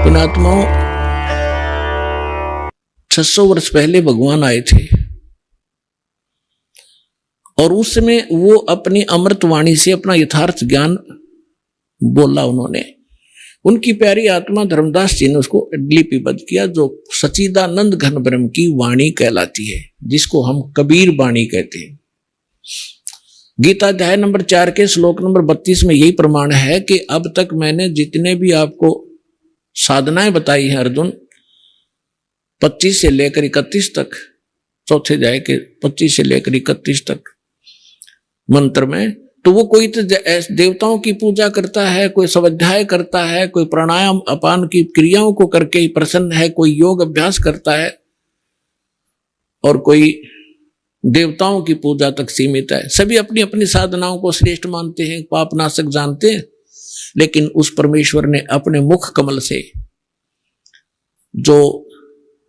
पुण्यात्माओं, 600 वर्ष पहले भगवान आए थे और उस समय वो अपनी अमृत वाणी से अपना यथार्थ ज्ञान बोला उन्होंने। उनकी प्यारी आत्मा धर्मदास जी ने उसको लिपिबद्ध किया, जो सच्चिदानंद घन ब्रह्म की वाणी कहलाती है, जिसको हम कबीर वाणी कहते हैं। गीता अध्याय नंबर 4 के श्लोक नंबर 32 में यही प्रमाण है कि अब तक मैंने जितने भी आपको साधनाएं बताई हैं अर्जुन, 25 से लेकर 31 तक, चौथे अध्याय के 25 से लेकर 31 तक मंत्र में, तो वो कोई तो देवताओं की पूजा करता है, कोई स्वाध्याय करता है, कोई प्राणायाम अपान की क्रियाओं को करके ही प्रसन्न है, कोई योग अभ्यास करता है और कोई देवताओं की पूजा तक सीमित है। सभी अपनी अपनी साधनाओं को श्रेष्ठ मानते हैं, पापनाशक जानते हैं, लेकिन उस परमेश्वर ने अपने मुख कमल से जो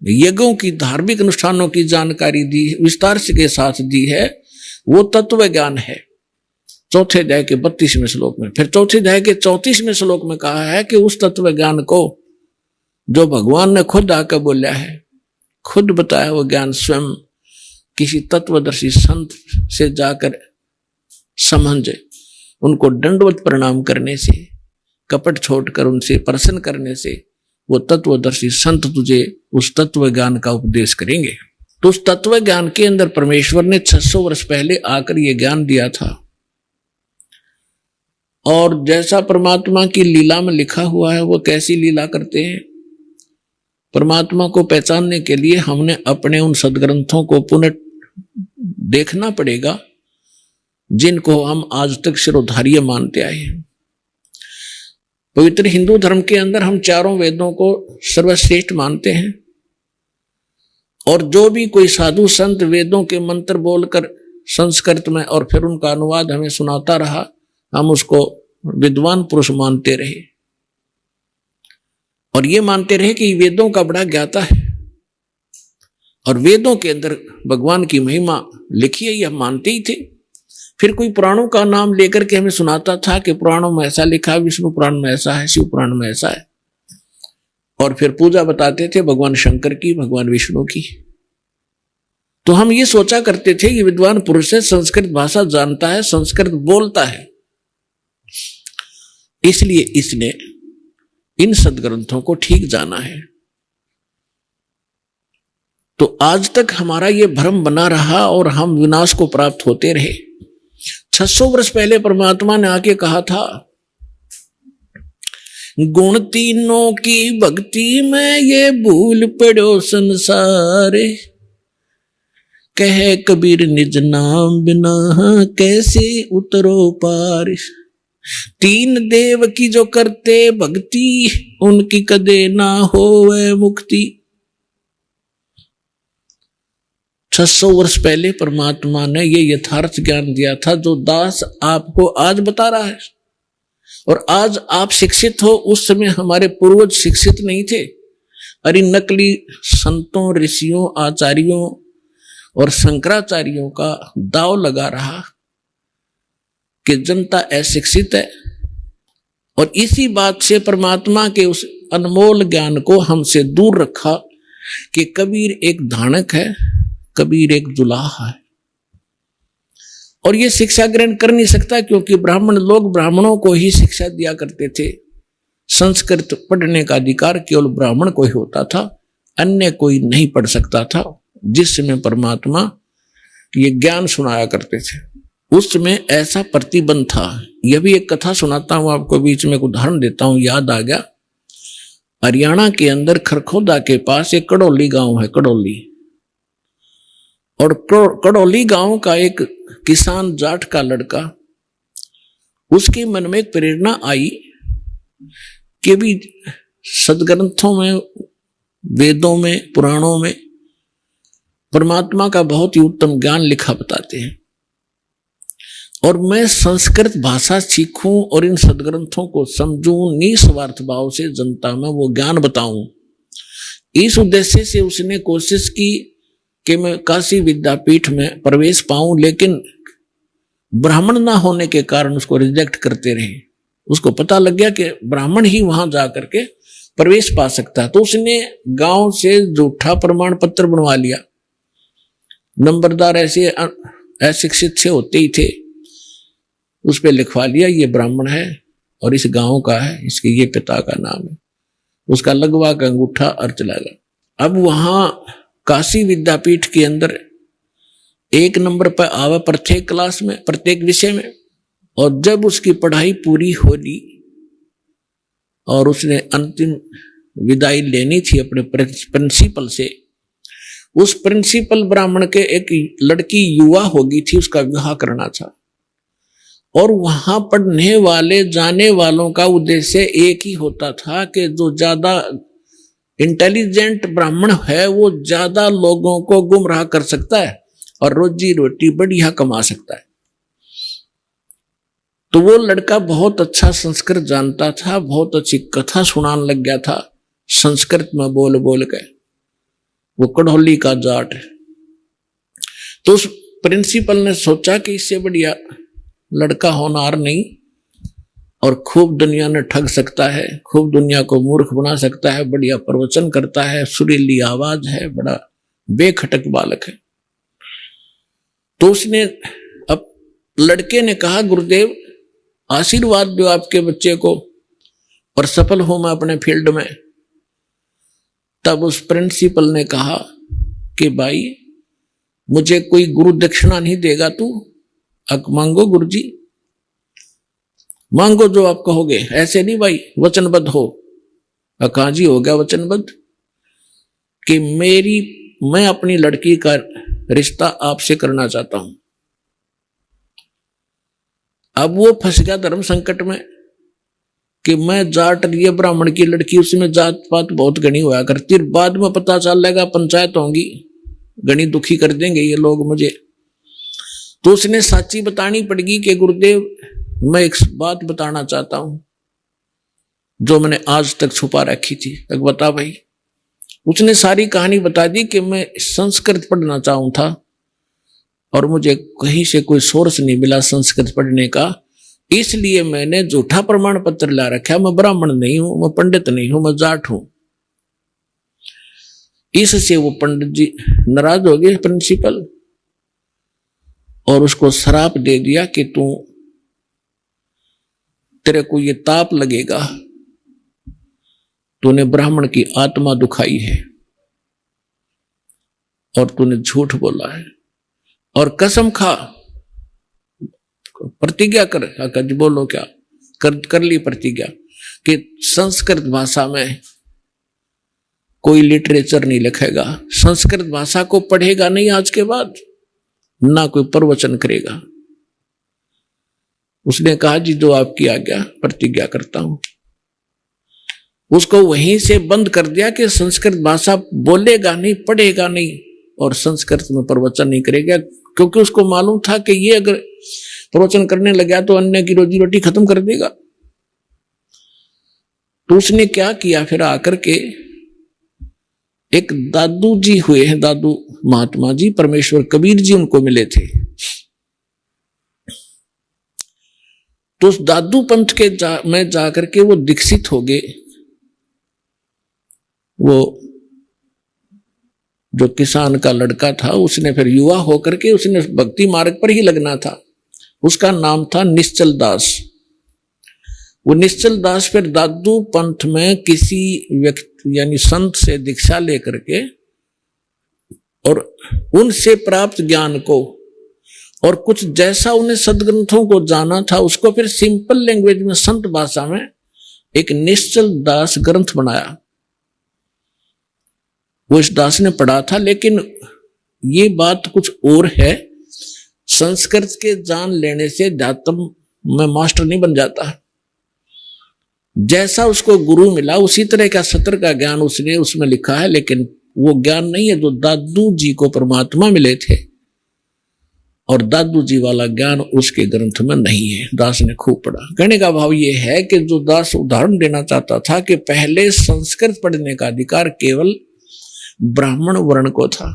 यज्ञों की धार्मिक अनुष्ठानों की जानकारी दी, विस्तार के साथ दी है, वो तत्व ज्ञान है। चौथे अध्याय के 32वें श्लोक में, फिर चौथे अध्याय के 34वें श्लोक में कहा है कि उस तत्व ज्ञान को जो भगवान ने खुद आकर बोला है, खुद बताया, वो ज्ञान स्वयं किसी तत्वदर्शी संत से जाकर समझे, उनको दंडवत प्रणाम करने से, कपट छोड़कर उनसे प्रसन्न करने से, वो तत्वदर्शी संत तुझे उस तत्व ज्ञान का उपदेश करेंगे। तो उस तत्व ज्ञान के अंदर परमेश्वर ने 600 वर्ष पहले आकर ये ज्ञान दिया था। और जैसा परमात्मा की लीला में लिखा हुआ है, वो कैसी लीला करते हैं, परमात्मा को पहचानने के लिए हमने अपने उन सदग्रंथों को पुनः देखना पड़ेगा, जिनको हम आज तक शिरोधार्य मानते आए हैं। पवित्र हिंदू धर्म के अंदर हम चारों वेदों को सर्वश्रेष्ठ मानते हैं, और जो भी कोई साधु संत वेदों के मंत्र बोलकर संस्कृत में और फिर उनका अनुवाद हमें सुनाता रहा, हम उसको विद्वान पुरुष मानते रहे और ये मानते रहे कि वेदों का बड़ा ज्ञाता है और वेदों के अंदर भगवान की महिमा लिखी है, ये हम मानते ही थे। फिर कोई पुराणों का नाम लेकर के हमें सुनाता था कि पुराणों में ऐसा लिखा है, विष्णु पुराण में ऐसा है, शिव पुराण में ऐसा है, और फिर पूजा बताते थे भगवान शंकर की, भगवान विष्णु की। तो हम ये सोचा करते थे कि विद्वान पुरुष है, संस्कृत भाषा जानता है, संस्कृत बोलता है, इसलिए इसने इन सदग्रंथों को ठीक जाना है। तो आज तक हमारा ये भ्रम बना रहा और हम विनाश को प्राप्त होते रहे। 600 वर्ष पहले परमात्मा ने आके कहा था, गुण तीनों की भक्ति में ये भूल पड़ो संसार, कहे कबीर निज नाम बिना कैसे उतरो पार। 3 देव की जो करते भक्ति, उनकी कदे ना होवे मुक्ति। 600 वर्ष पहले परमात्मा ने ये यथार्थ ज्ञान दिया था, जो दास आपको आज बता रहा है। और आज आप शिक्षित हो, उस समय हमारे पूर्वज शिक्षित नहीं थे। अरे नकली संतों, ऋषियों, आचार्यों और शंकराचार्यों का दाव लगा रहा कि जनता अशिक्षित है, और इसी बात से परमात्मा के उस अनमोल ज्ञान को हमसे दूर रखा कि कबीर एक धानक है, कबीर एक जुलाहा है, और ये शिक्षा ग्रहण कर नहीं सकता, क्योंकि ब्राह्मण लोग ब्राह्मणों को ही शिक्षा दिया करते थे। संस्कृत पढ़ने का अधिकार केवल ब्राह्मण को ही होता था, अन्य कोई नहीं पढ़ सकता था। जिस समय परमात्मा ये ज्ञान सुनाया करते थे, उस समय ऐसा प्रतिबंध था। यह भी एक कथा सुनाता हूं आपको, बीच में एक उदाहरण देता हूं, याद आ गया। हरियाणा के अंदर खरखोदा के पास एक कड़ौली गांव है, कड़ौली। और कड़ौली गांव का एक किसान जाट का लड़का, उसके मन में एक प्रेरणा आई कि भी सदग्रंथों में, वेदों में, पुराणों में परमात्मा का बहुत ही उत्तम ज्ञान लिखा बताते हैं, और मैं संस्कृत भाषा सीखूं और इन सदग्रंथों को समझूं, निस्वार्थ भाव से जनता में वो ज्ञान बताऊं। इस उद्देश्य से उसने कोशिश की कि मैं काशी विद्यापीठ में प्रवेश पाऊं, लेकिन ब्राह्मण ना होने के कारण उसको रिजेक्ट करते रहे। उसको पता लग गया कि ब्राह्मण ही वहां जाकर के प्रवेश पा सकता है। तो उसने गांव से झूठा प्रमाण पत्र बनवा लिया। नंबरदार ऐसे अशिक्षित से होते ही थे, उस पर लिखवा लिया ये ब्राह्मण है और इस गांव का है, इसके ये पिता का नाम है। उसका लगवा का अंगूठा और चला गया। अब वहां काशी विद्यापीठ के अंदर 1 नंबर पर आवा प्रत्येक क्लास में, प्रत्येक विषय में। और जब उसकी पढ़ाई पूरी हो ली और उसने अंतिम विदाई लेनी थी अपने प्रिंसिपल से, उस प्रिंसिपल ब्राह्मण के एक लड़की युवा होगी थी, उसका विवाह करना था। और वहां पढ़ने वाले जाने वालों का उद्देश्य एक ही होता था कि जो ज्यादा इंटेलिजेंट ब्राह्मण है वो ज्यादा लोगों को गुमराह कर सकता है और रोजी रोटी बढ़िया कमा सकता है। तो वो लड़का बहुत अच्छा संस्कृत जानता था, बहुत अच्छी कथा सुनाने लग गया था संस्कृत में बोल बोल के, वो कढ़ौली का जाट। तो उस प्रिंसिपल ने सोचा कि इससे बढ़िया लड़का होनहार नहीं और खूब दुनिया ने ठग सकता है, खूब दुनिया को मूर्ख बना सकता है, बढ़िया प्रवचन करता है, सुरीली आवाज है, बड़ा बेखटक बालक है। तो उसने अब लड़के ने कहा गुरुदेव आशीर्वाद दो आपके बच्चे को और सफल हो मैं अपने फील्ड में। तब उस प्रिंसिपल ने कहा कि भाई मुझे कोई गुरु दक्षिणा नहीं देगा तू, अब मांगो गुरुजी, मांगो जो आप कहोगे, ऐसे नहीं भाई, वचनबद्ध हो। अकाजी हो गया वचनबद्ध कि मैं अपनी लड़की का रिश्ता आपसे करना चाहता हूं। अब वो फंस गया धर्म संकट में कि मैं जाट लिए ब्राह्मण की लड़की, उसमें जात पात बहुत घनी हुआ करती, बाद में पता चल लेगा पंचायत होंगी, घनी दुखी कर देंगे ये लोग मुझे। तो उसने साची बतानी पड़ेगी कि गुरुदेव मैं एक बात बताना चाहता हूं जो मैंने आज तक छुपा रखी थी। तक बता भाई। उसने सारी कहानी बता दी कि मैं संस्कृत पढ़ना चाहूं था और मुझे कहीं से कोई सोर्स नहीं मिला संस्कृत पढ़ने का, इसलिए मैंने झूठा प्रमाण पत्र ला रखा। मैं ब्राह्मण नहीं हूं, मैं पंडित नहीं हूं, मैं जाट हूं। इससे वो पंडित जी नाराज हो गए प्रिंसिपल और उसको श्राप दे दिया कि तेरे को ये ताप लगेगा, तूने ब्राह्मण की आत्मा दुखाई है और तूने झूठ बोला है, और कसम खा, प्रतिज्ञा कर, बोलो क्या कर ली प्रतिज्ञा कि संस्कृत भाषा में कोई लिटरेचर नहीं लिखेगा, संस्कृत भाषा को पढ़ेगा नहीं आज के बाद, ना कोई प्रवचन करेगा। उसने कहा जी जो आपकी आज्ञा, प्रतिज्ञा करता हूं। उसको वहीं से बंद कर दिया कि संस्कृत भाषा बोलेगा नहीं, पढ़ेगा नहीं और संस्कृत में प्रवचन नहीं करेगा, क्योंकि उसको मालूम था कि ये अगर प्रवचन करने लगा तो अन्य की रोजी रोटी खत्म कर देगा। तो उसने क्या किया, फिर आकर के एक दादू जी हुए हैं, दादू महात्मा जी, परमेश्वर कबीर जी उनको मिले थे। तो उस दादू पंथ के में जाकर के वो दीक्षित हो गए। वो जो किसान का लड़का था उसने फिर युवा होकर के उसने भक्ति मार्ग पर ही लगना था। उसका नाम था निश्चल दास। वो निश्चल दास फिर दादू पंथ में किसी व्यक्ति यानी संत से दीक्षा लेकर के और उनसे प्राप्त ज्ञान को और कुछ जैसा उन्हें सदग्रंथों को जाना था उसको फिर सिंपल लैंग्वेज में संत भाषा में एक निश्चल दास ग्रंथ बनाया। वो इस दास ने पढ़ा था, लेकिन ये बात कुछ और है, संस्कृत के जान लेने से अध्यात्म में मास्टर नहीं बन जाता। जैसा उसको गुरु मिला उसी तरह का सत्र का ज्ञान उसने उसमें लिखा है, लेकिन वो ज्ञान नहीं है जो दादू जी को परमात्मा मिले थे, और दादू जी वाला ज्ञान उसके ग्रंथ में नहीं है। दास ने खूब पढ़ा। कहने का भाव ये है कि जो दास उदाहरण देना चाहता था कि पहले संस्कृत पढ़ने का अधिकार केवल ब्राह्मण वर्ण को था,